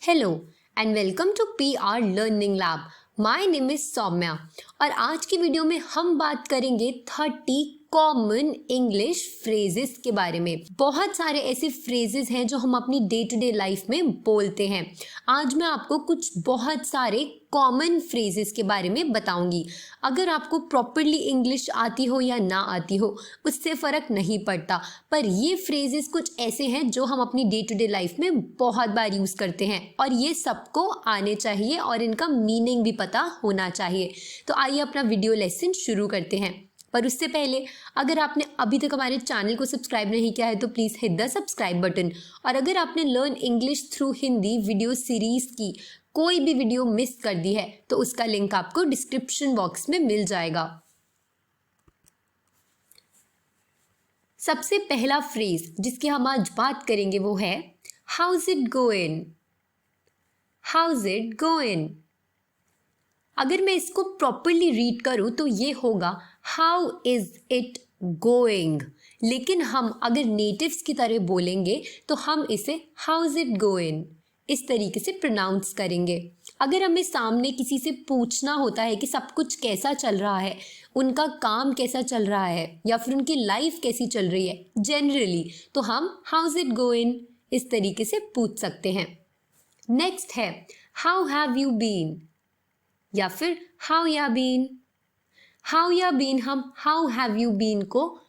Hello and welcome to PR learning lab. My name is Saumya और आज की video में हम बात करेंगे 30 कॉमन इंग्लिश फ्रेजेस के बारे में। बहुत सारे ऐसे फ्रेजेस हैं जो हम अपनी डे टू डे लाइफ में बोलते हैं। आज मैं आपको कुछ बहुत सारे कॉमन फ्रेजेस के बारे में बताऊंगी। अगर आपको प्रॉपरली इंग्लिश आती हो या ना आती हो उससे फ़र्क नहीं पड़ता, पर ये फ्रेजेस कुछ ऐसे हैं जो हम अपनी डे टू डे लाइफ में बहुत बार यूज़ करते हैं और ये सबको आने चाहिए और इनका मीनिंग भी पता होना चाहिए। तो आइए अपना वीडियो लेसन शुरू करते हैं। पर उससे पहले अगर आपने अभी तक हमारे चैनल को सब्सक्राइब नहीं किया है तो please hit the subscribe button. और अगर आपने learn English through Hindi video series की कोई भी वीडियो मिस कर दी है तो उसका लिंक आपको डिस्क्रिप्शन बॉक्स में मिल जाएगा। सबसे पहला फ्रेज जिसकी हम आज बात करेंगे वो है how's it going. How's it going. अगर मैं इसको प्रॉपरली रीड करूँ तो ये होगा हाउ इज़ इट गोइंग, लेकिन हम अगर नेटिव्स की तरह बोलेंगे तो हम इसे हाउज इट गोइंग इस तरीके से प्रोनाउंस करेंगे। अगर हमें सामने किसी से पूछना होता है कि सब कुछ कैसा चल रहा है, उनका काम कैसा चल रहा है या फिर उनकी लाइफ कैसी चल रही है जनरली, तो हम हाउज इट गोइंग इस तरीके से पूछ सकते हैं। नेक्स्ट है हाउ हैव यू बीन या फिर हाउ या बीन। हाउ या बीन हम हाउ हैव यू बीन को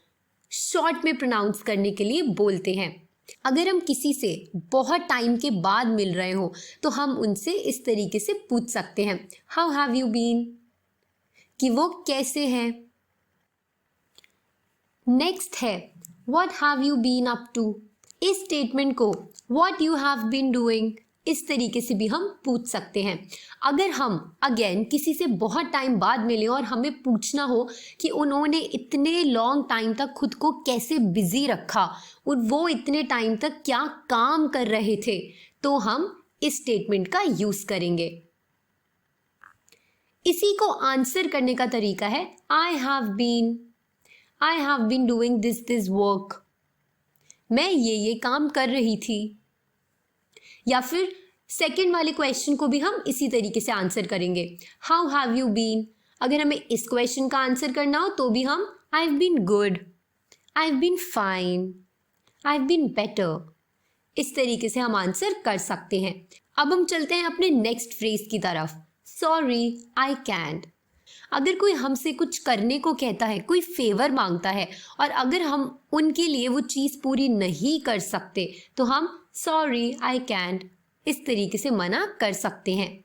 शॉर्ट में प्रोनाउंस करने के लिए बोलते हैं। अगर हम किसी से बहुत टाइम के बाद मिल रहे हो तो हम उनसे इस तरीके से पूछ सकते हैं हाउ हैव यू बीन, कि वो कैसे हैं। नेक्स्ट है what have you been up to. इस स्टेटमेंट को what you have been doing इस तरीके से भी हम पूछ सकते हैं। अगर हम अगेन किसी से बहुत टाइम बाद मिले और हमें पूछना हो कि उन्होंने इतने लॉन्ग टाइम तक खुद को कैसे बिजी रखा और वो इतने टाइम तक क्या काम कर रहे थे, तो हम इस स्टेटमेंट का यूज करेंगे। इसी को आंसर करने का तरीका है I have been doing this work. मैं ये काम कर रही थी। या फिर सेकंड वाले क्वेश्चन को भी हम इसी तरीके से आंसर करेंगे हाउ हैव यू बीन। अगर हमें इस क्वेश्चन का आंसर करना हो तो भी हम I have been good, I have been fine, I have been better इस तरीके से हम आंसर कर सकते हैं। अब हम चलते हैं अपने नेक्स्ट फ्रेज की तरफ, सॉरी आई कैंट। अगर कोई हमसे कुछ करने को कहता है, कोई फेवर मांगता है और अगर हम उनके लिए वो चीज़ पूरी नहीं कर सकते तो हम सॉरी आई कैंट इस तरीके से मना कर सकते हैं।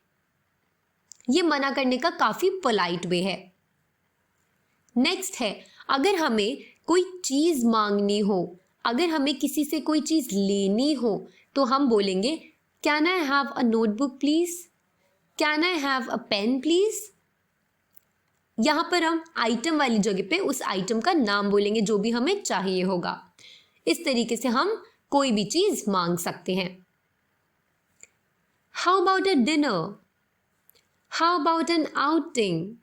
ये मना करने का काफ़ी पोलाइट वे है। नेक्स्ट है अगर हमें कोई चीज़ मांगनी हो, अगर हमें किसी से कोई चीज़ लेनी हो तो हम बोलेंगे can I have a notebook please, can I have a pen please. यहाँ पर हम आइटम वाली जगह पे उस आइटम का नाम बोलेंगे जो भी हमें चाहिए होगा। इस तरीके से हम कोई भी चीज़ मांग सकते हैं। How about a dinner, how about an outing.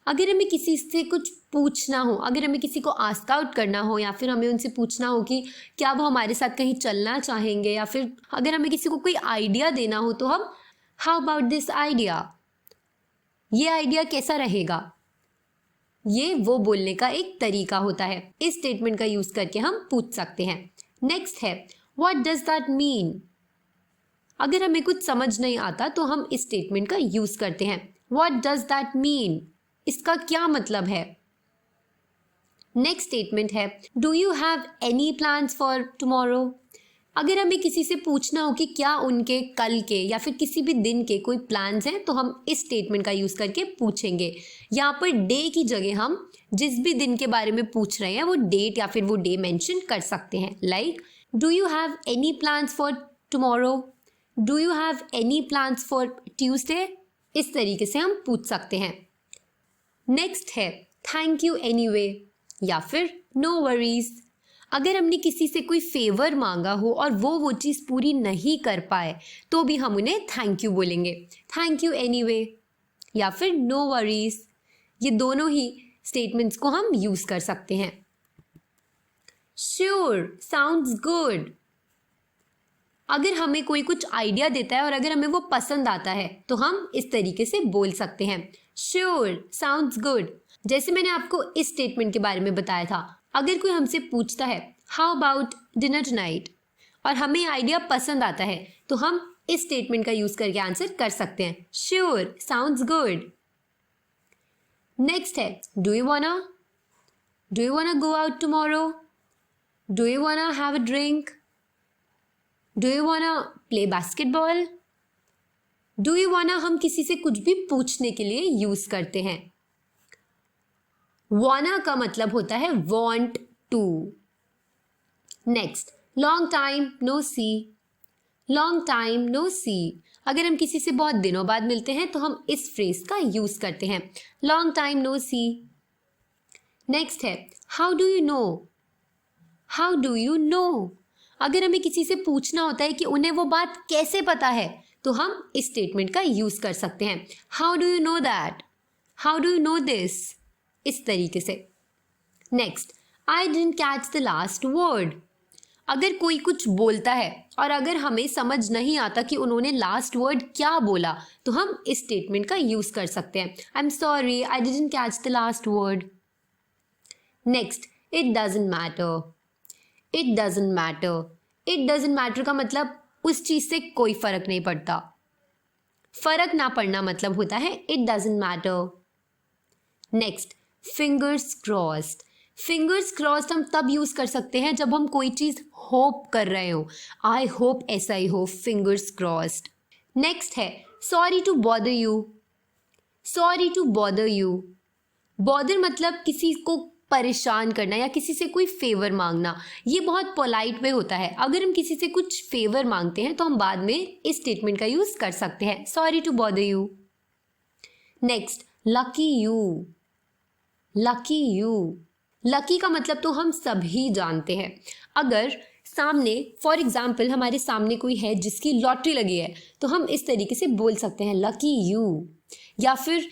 अगर हमें किसी से कुछ पूछना हो, अगर हमें किसी को आस्क आउट करना हो या फिर हमें उनसे पूछना हो कि क्या वो हमारे साथ कहीं चलना चाहेंगे या फिर अगर हमें किसी को कोई आइडिया देना हो तो हम हाउ अबाउट दिस आइडिया, ये आइडिया कैसा रहेगा, ये वो बोलने का एक तरीका होता है। इस स्टेटमेंट का यूज करके हम पूछ सकते हैं। नेक्स्ट है व्हाट डज दैट मीन। अगर हमें कुछ समझ नहीं आता तो हम इस स्टेटमेंट का यूज करते हैं व्हाट डज दैट मीन, इसका क्या मतलब है। नेक्स्ट स्टेटमेंट है do you have any plans for tomorrow. अगर हमें किसी से पूछना हो कि क्या उनके कल के या फिर किसी भी दिन के कोई प्लान्स हैं तो हम इस स्टेटमेंट का यूज़ करके पूछेंगे। यहाँ पर डे की जगह हम जिस भी दिन के बारे में पूछ रहे हैं वो डेट या फिर वो डे मेंशन कर सकते हैं। Like do you have any plans for tomorrow, do you have any plans for Tuesday, इस तरीके से हम पूछ सकते हैं। नेक्स्ट है थैंक यू एनीवे या फिर नो वरीज। अगर हमने किसी से कोई फेवर मांगा हो और वो चीज़ पूरी नहीं कर पाए तो भी हम उन्हें थैंक यू बोलेंगे, थैंक यू एनीवे या फिर नो वरीज। ये दोनों ही स्टेटमेंट्स को हम यूज़ कर सकते हैं। Sure sounds good. अगर हमें कोई कुछ आइडिया देता है और अगर हमें वो पसंद आता है तो हम इस तरीके से बोल सकते हैं, श्योर, साउंड्स गुड। जैसे मैंने आपको इस स्टेटमेंट के बारे में बताया था, अगर कोई हमसे पूछता है हाउ अबाउट डिनर टुनाइट और हमें आइडिया पसंद आता है तो हम इस स्टेटमेंट का यूज करके आंसर कर सकते हैं, श्योर, साउंड्स गुड। नेक्स्ट है do you wanna go out tomorrow, do you wanna have a drink, do you wanna play basketball. Do you wanna हम किसी से कुछ भी पूछने के लिए यूज करते हैं। वाना का मतलब होता है want to. Next, long time no see, long time no see. अगर हम किसी से बहुत दिनों बाद मिलते हैं तो हम इस फ्रेज का यूज करते हैं, लॉन्ग टाइम नो सी। नेक्स्ट है how do you know, how do you know. अगर हमें किसी से पूछना होता है कि उन्हें वो बात कैसे पता है तो हम इस स्टेटमेंट का यूज कर सकते हैं, how do you know that, how do you know this, इस तरीके से। Next, I didn't catch the last word. अगर कोई कुछ बोलता है और अगर हमें समझ नहीं आता कि उन्होंने लास्ट वर्ड क्या बोला तो हम इस स्टेटमेंट का यूज कर सकते हैं, I am sorry, I didn't catch the last word. Next, it doesn't matter, it doesn't matter. It doesn't matter का मतलब उस चीज से कोई फर्क नहीं पड़ता, फर्क ना पड़ना मतलब होता है it doesn't matter. Next, fingers crossed. Fingers crossed हम तब यूज कर सकते हैं जब हम कोई चीज होप कर रहे हो, आई होप ऐसा ही हो, फिंगर्स क्रॉस्ड। नेक्स्ट है sorry to bother you, sorry to bother you. Bother मतलब किसी को परेशान करना या किसी से कोई फेवर मांगना, ये बहुत पोलाइट वे होता है। अगर हम किसी से कुछ फेवर मांगते हैं तो हम बाद में इस स्टेटमेंट का यूज कर सकते हैं, sorry to bother you. Next, lucky you, lucky you. Lucky का मतलब तो हम सभी जानते हैं। अगर सामने फॉर एग्जाम्पल हमारे सामने कोई है जिसकी लॉटरी लगी है तो हम इस तरीके से बोल सकते हैं लकी यू। या फिर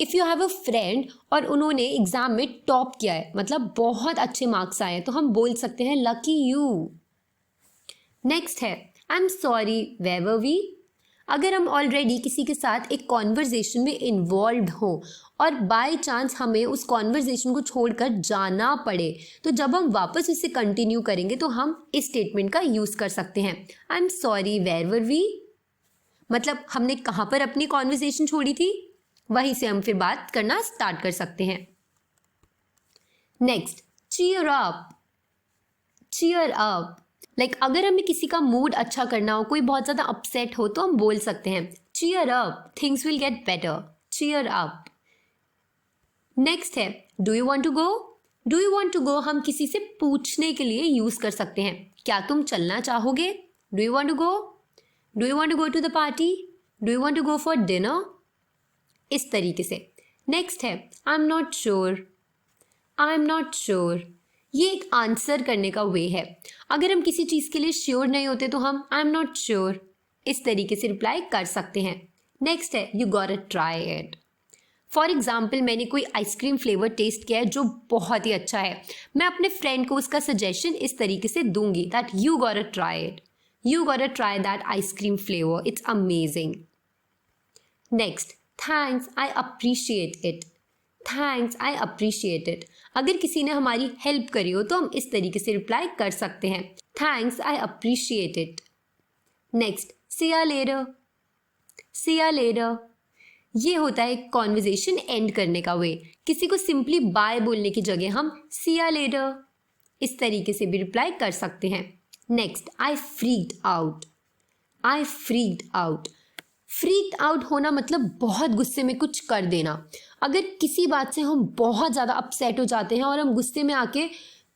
if you have a friend और उन्होंने एग्जाम में टॉप किया है, मतलब बहुत अच्छे मार्क्स आए हैं, तो हम बोल सकते हैं लकी यू। नेक्स्ट है I am sorry, where were we. अगर हम ऑलरेडी किसी के साथ एक कॉन्वर्जेशन में इन्वॉल्व हो और बाय चांस हमें उस कॉन्वर्जेशन को छोड़कर जाना पड़े तो जब हम वापस उसे कंटिन्यू करेंगे तो हम इस स्टेटमेंट का यूज़ कर सकते हैं, I am sorry, where were we. मतलब हमने कहाँ पर अपनी कॉन्वर्जेशन छोड़ी थी, वहीं से हम फिर बात करना स्टार्ट कर सकते हैं। Next, cheer up, cheer up. Like अगर हमें किसी का मूड अच्छा करना हो, कोई बहुत ज़्यादा अपसेट हो तो हम बोल सकते हैं cheer up, things will get better, cheer up. Next है do you want to go. Do you want to go हम किसी से पूछने के लिए यूज कर सकते हैं, क्या तुम चलना चाहोगे, do you want to go, do you want to go to the party, do you want to go for dinner, इस तरीके से। नेक्स्ट है I am not sure, I am not sure. ये एक आंसर करने का वे है। अगर हम किसी चीज़ के लिए श्योर नहीं होते तो हम आई एम नॉट श्योर इस तरीके से रिप्लाई कर सकते हैं। नेक्स्ट है you got to try it. For example मैंने कोई आइसक्रीम फ्लेवर टेस्ट किया है जो बहुत ही अच्छा है, मैं अपने फ्रेंड को उसका सजेशन इस तरीके से दूंगी that you got to try it, you got to try that ice cream flavour, it's amazing. Next, thanks, I appreciate it, thanks, I appreciate it. अगर किसी ने हमारी हेल्प करी हो तो हम इस तरीके से रिप्लाई कर सकते हैं, thanks, I appreciate it. Next, see ya later, C ya letter. ये होता है कॉन्वर्जेशन एंड करने का वे। किसी को सिंपली बाय बोलने की जगह हम सी या लेटर इस तरीके से भी रिप्लाई कर सकते हैं। नेक्स्ट, आई फ्रीक्ड आउट, आई फ्रीक्ड आउट। फ्रीक्ड आउट होना मतलब बहुत गुस्से में कुछ कर देना। अगर किसी बात से हम बहुत ज़्यादा अपसेट हो जाते हैं और हम गुस्से में आके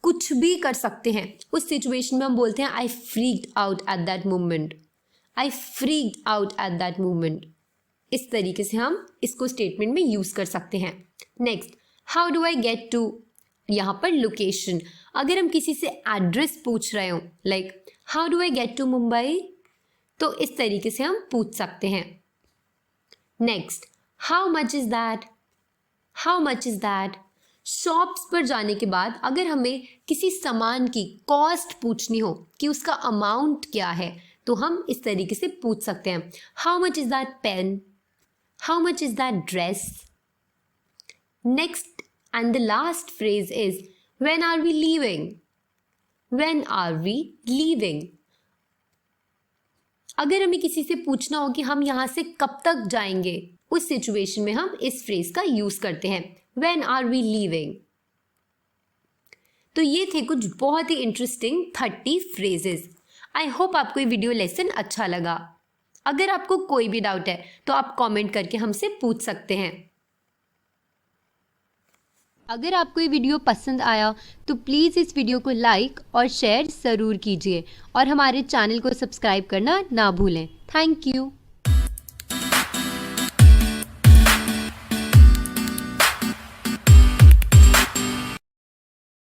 कुछ भी कर सकते हैं, उस सिचुएशन में हम बोलते हैं I freaked out at that moment, I freaked out at that moment. इस तरीके से हम इसको स्टेटमेंट में यूज़ कर सकते हैं। Next, how do I get to. यहाँ पर लोकेशन, अगर हम किसी से एड्रेस पूछ रहे हो like how do I get to Mumbai, तो इस तरीके से हम पूछ सकते हैं। Next, how much is that, how much is that. Shops पर जाने के बाद अगर हमें किसी सामान की कॉस्ट पूछनी हो कि उसका अमाउंट क्या है तो हम इस तरीके से पूछ सकते हैं, how much is that pen, how much is that dress. Next and the last phrase is when are we leaving. When are we leaving. अगर हमें किसी से पूछना हो कि हम यहाँ से कब तक जाएंगे, उस सिचुएशन में हम इस फ्रेज का यूज करते हैं, व्हेन आर वी लीविंग. तो ये थे कुछ बहुत ही इंटरेस्टिंग 30 फ्रेजेस. आई होप आपको ये वीडियो लेसन अच्छा लगा. अगर आपको कोई भी डाउट है तो आप कमेंट करके हमसे पूछ सकते हैं. अगर आपको ये वीडियो पसंद आया तो प्लीज़ इस वीडियो को लाइक और शेयर ज़रूर कीजिए और हमारे चैनल को सब्सक्राइब करना ना भूलें. Thank you.